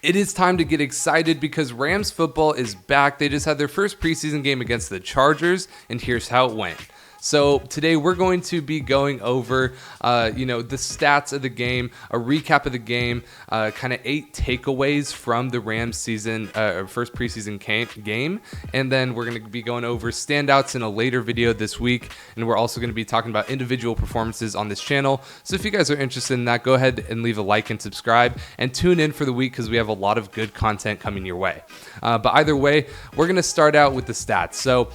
It is time to get excited because Rams football is back. They just had their first preseason game against the Chargers, and here's how it went. So today we're going to be going over, the stats of the game, a recap of the game, kind of 8 takeaways from the Rams season, first preseason game, and then we're going to be going over standouts in a later video this week, and we're also going to be talking about individual performances on this channel. So if you guys are interested in that, go ahead and leave a like and subscribe, and tune in for the week because we have a lot of good content coming your way. But either way, we're going to start out with the stats. So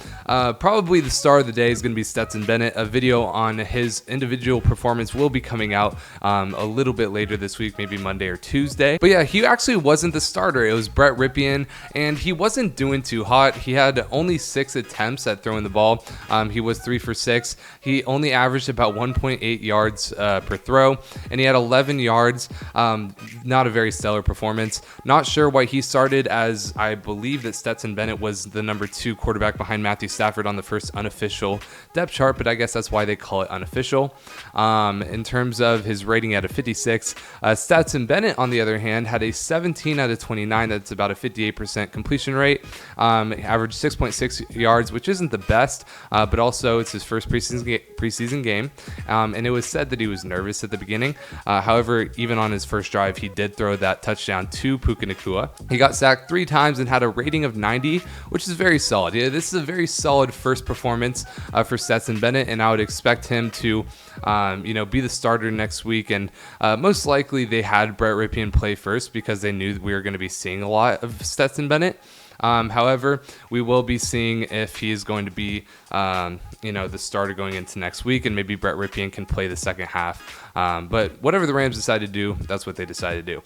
probably the star of the day is going to be Stetson Bennett. A video on his individual performance will be coming out a little bit later this week, maybe Monday or Tuesday. But yeah, he actually wasn't the starter. It was Brett Rypien, and he wasn't doing too hot. He had only 6 attempts at throwing the ball. He was 3 for 6. He only averaged about 1.8 yards per throw, and he had 11 yards. Not a very stellar performance. Not sure why he started, as I believe that Stetson Bennett was the number 2 quarterback behind Matthew Stafford on the first unofficial depth chart, but I guess that's why they call it unofficial. In terms of his rating out of 56, Stetson Bennett, on the other hand, had a 17 out of 29. That's about a 58% completion rate. Averaged 6.6 yards, which isn't the best, but also it's his first preseason game. And it was said that he was nervous at the beginning. However, even on his first drive, he did throw that touchdown to Puka Nacua. He got sacked 3 times and had a rating of 90, which is very solid. Yeah, this is a very solid first performance for Stetson Bennett, and I would expect him to, be the starter next week. And most likely they had Brett Rypien play first because they knew that we were going to be seeing a lot of Stetson Bennett. However, we will be seeing if he is going to be, the starter going into next week, and maybe Brett Rypien can play the second half. But whatever the Rams decide to do, that's what they decided to do.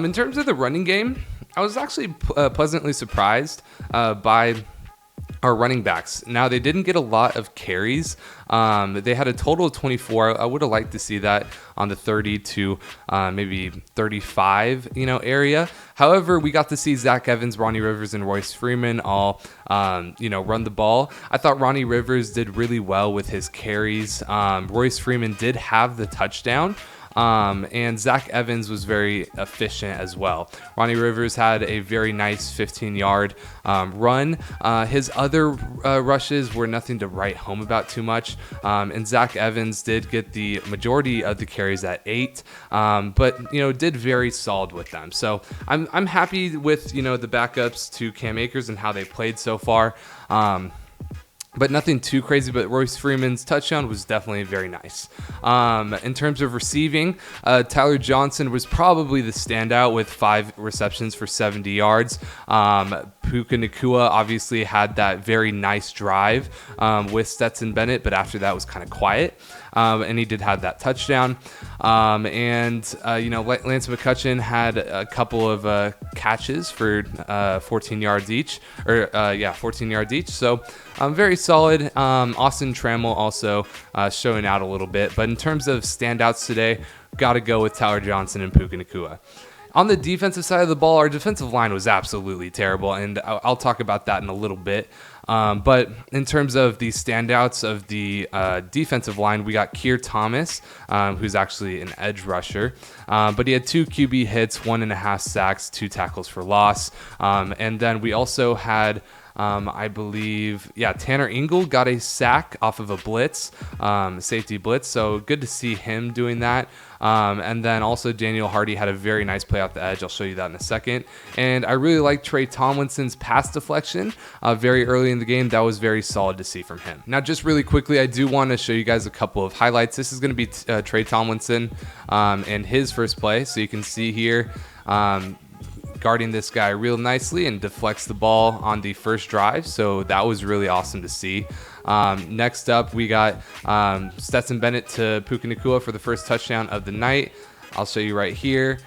In terms of the running game, I was actually pleasantly surprised by our running backs. Now, they didn't get a lot of carries. They had a total of 24. I would have liked to see that on the 30 to maybe 35, area. However, we got to see Zach Evans, Ronnie Rivers, and Royce Freeman all, run the ball. I thought Ronnie Rivers did really well with his carries. Royce Freeman did have the touchdown. And Zach Evans was very efficient as well. Ronnie Rivers had a very nice 15-yard run. His other rushes were nothing to write home about too much. And Zach Evans did get the majority of the carries at 8, but did very solid with them. So I'm happy with the backups to Cam Akers and how they played so far. But nothing too crazy, but Royce Freeman's touchdown was definitely very nice. In terms of receiving, Tyler Johnson was probably the standout with 5 receptions for 70 yards. Puka Nacua obviously had that very nice drive with Stetson Bennett, but after that was kind of quiet. And he did have that touchdown. Lance McCutcheon had a couple of catches for 14 yards each. 14 yards each. So very solid. Austin Trammell also showing out a little bit. But in terms of standouts today, got to go with Tyler Johnson and Puka Nacua. On the defensive side of the ball, our defensive line was absolutely terrible, and I'll talk about that in a little bit. But in terms of the standouts of the defensive line, we got Keir Thomas, who's actually an edge rusher. But he had 2 QB hits, 1.5 sacks, 2 tackles for loss. And then we also had Tanner Ingle got a sack off of a blitz, safety blitz. So good to see him doing that. And then also Daniel Hardy had a very nice play off the edge. I'll show you that in a second. And I really like Trey Tomlinson's pass deflection very early in the game. That was very solid to see from him. Now, just really quickly, I do want to show you guys a couple of highlights. This is going to be Trey Tomlinson and his first play. So you can see here, guarding this guy real nicely and deflects the ball on the first drive. So that was really awesome to see. Next up, we got Stetson Bennett to Puka Nacua for the first touchdown of the night. I'll show you right here.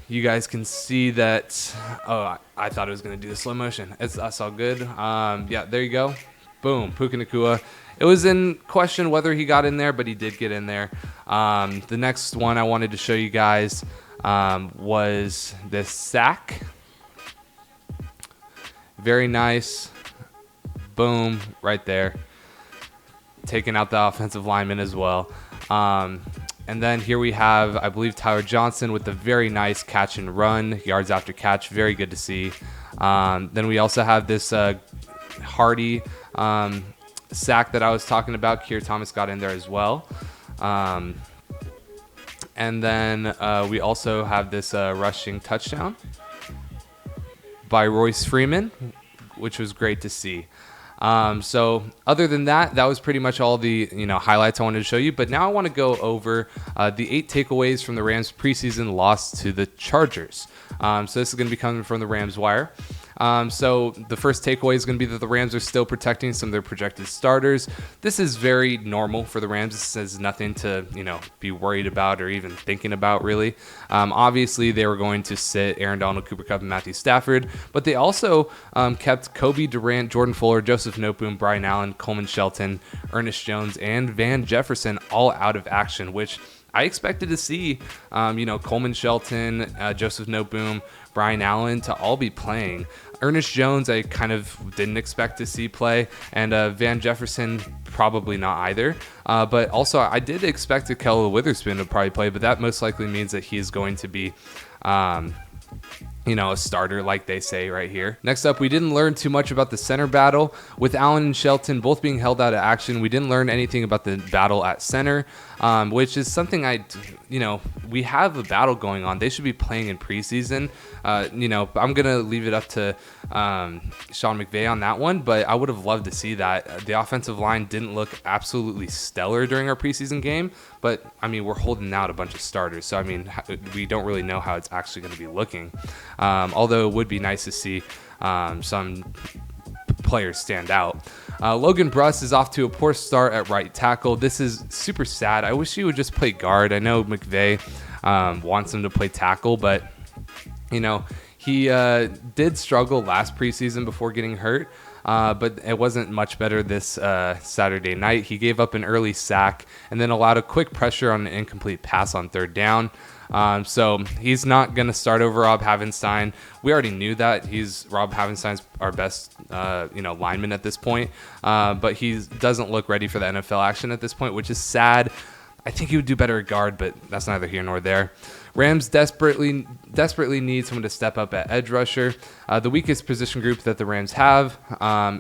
You guys can see that. Oh, I thought it was going to do the slow motion. That's all good. There you go. Boom, Puka Nacua. It was in question whether he got in there, but he did get in there. The next one I wanted to show you guys was this sack. Very nice. Boom, right there. Taking out the offensive lineman as well. And then here we have, I believe, Tyler Johnson with the very nice catch and run, yards after catch. Very good to see. Then we also have this Hardy sack that I was talking about. Keir Thomas got in there as well. And then we also have this rushing touchdown by Royce Freeman, which was great to see. So other than that, that was pretty much all the highlights I wanted to show you. But now I want to go over the 8 takeaways from the Rams preseason loss to the Chargers. So this is going to be coming from the Rams Wire. So the first takeaway is going to be that the Rams are still protecting some of their projected starters. This is very normal for the Rams. This is nothing to be worried about or even thinking about, really. Obviously, they were going to sit Aaron Donald, Cooper Kupp, and Matthew Stafford, but they also kept Kobe Durant, Jordan Fuller, Joseph Noteboom, Brian Allen, Coleman Shelton, Ernest Jones, and Van Jefferson all out of action, which I expected to see, Coleman Shelton, Joseph Noteboom, Brian Allen to all be playing. Ernest Jones, I kind of didn't expect to see play, and Van Jefferson, probably not either. But also, I did expect Ahkello Witherspoon to probably play, but that most likely means that he is going to be a starter, like they say right here. Next up, we didn't learn too much about the center battle. With Allen and Shelton both being held out of action, we didn't learn anything about the battle at center, which is something we have a battle going on. They should be playing in preseason. I'm going to leave it up to Sean McVay on that one, but I would have loved to see that. The offensive line didn't look absolutely stellar during our preseason game, but we're holding out a bunch of starters, so we don't really know how it's actually going to be looking. Although it would be nice to see some players stand out. Logan Bruss is off to a poor start at right tackle. This is super sad. I wish he would just play guard. I know McVay wants him to play tackle, but he did struggle last preseason before getting hurt. But it wasn't much better this Saturday night. He gave up an early sack and then allowed a quick pressure on an incomplete pass on 3rd down. So he's not going to start over Rob Havenstein. We already knew that. Rob Havenstein's our best lineman at this point, but he doesn't look ready for the NFL action at this point, which is sad. I think he would do better at guard, but that's neither here nor there. Rams desperately need someone to step up at edge rusher. The weakest position group that the Rams have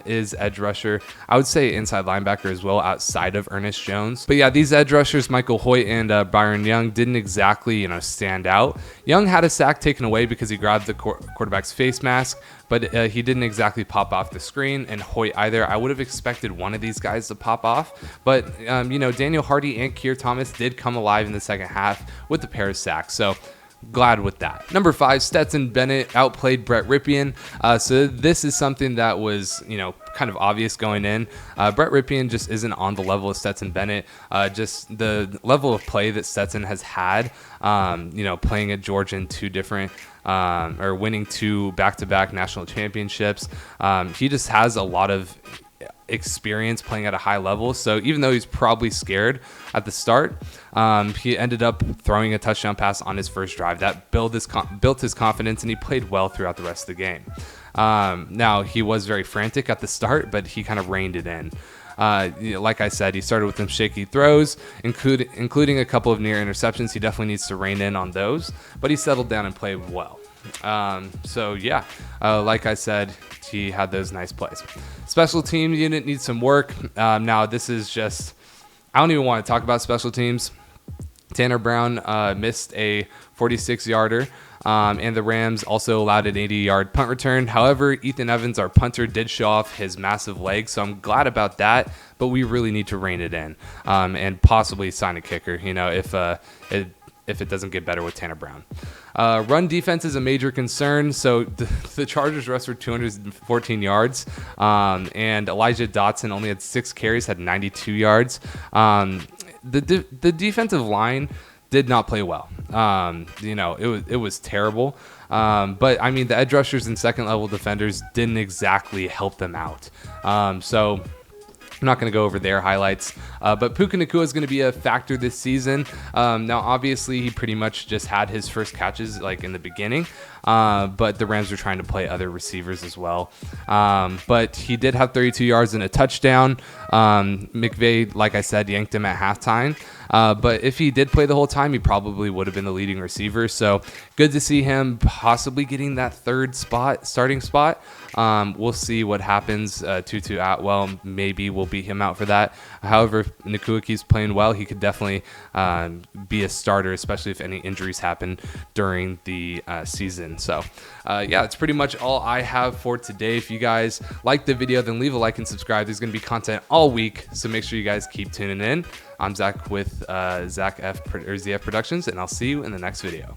is edge rusher. I would say inside linebacker as well, outside of Ernest Jones. But yeah, these edge rushers, Michael Hoyt and Byron Young, didn't exactly stand out. Young had a sack taken away because he grabbed the quarterback's face mask, but he didn't exactly pop off the screen, and Hoyt either. I would have expected one of these guys to pop off, but Daniel Hardy and Keir Thomas did come alive in the second half with the pair of sacks. So glad with that. Number 5, Stetson Bennett outplayed Brett Ripien. So this is something that was, kind of obvious going in. Brett Ripien just isn't on the level of Stetson Bennett. Just the level of play that Stetson has had, playing at Georgia in 2 different or winning 2 back-to-back national championships. He just has a lot of experience playing at a high level, so even though he's probably scared at the start, he ended up throwing a touchdown pass on his first drive. That built his confidence, and he played well throughout the rest of the game. Now, he was very frantic at the start, but he kind of reined it in. Like I said, he started with some shaky throws, including a couple of near interceptions. He definitely needs to rein in on those, but he settled down and played well. Like I said, he had those nice plays. Special teams unit needs some work. Now, this is just, I don't even want to talk about special teams. Tanner Brown missed a 46-yarder, and the Rams also allowed an 80-yard punt return. However, Ethan Evans, our punter, did show off his massive legs, so I'm glad about that, but we really need to rein it in and possibly sign a kicker, if it doesn't get better with Tanner Brown. Run defense is a major concern. So the Chargers rushed for 214 yards, and Elijah Dotson only had 6 carries, had 92 yards. The defensive line did not play well. It was terrible. But the edge rushers and second level defenders didn't exactly help them out. So I'm not going to go over their highlights, but Puka Nacua is going to be a factor this season. Now, obviously, he pretty much just had his first catches in the beginning, but the Rams were trying to play other receivers as well. But he did have 32 yards and a touchdown. McVay, like I said, yanked him at halftime. But if he did play the whole time, he probably would have been the leading receiver. So good to see him possibly getting that starting spot. We'll see what happens. Tutu Atwell, maybe we'll beat him out for that. However, if Nkuaki's playing well, he could definitely be a starter, especially if any injuries happen during the season. So yeah, that's pretty much all I have for today. If you guys like the video, then leave a like and subscribe. There's going to be content all week, so make sure you guys keep tuning in. I'm Zach with ZF Productions, and I'll see you in the next video.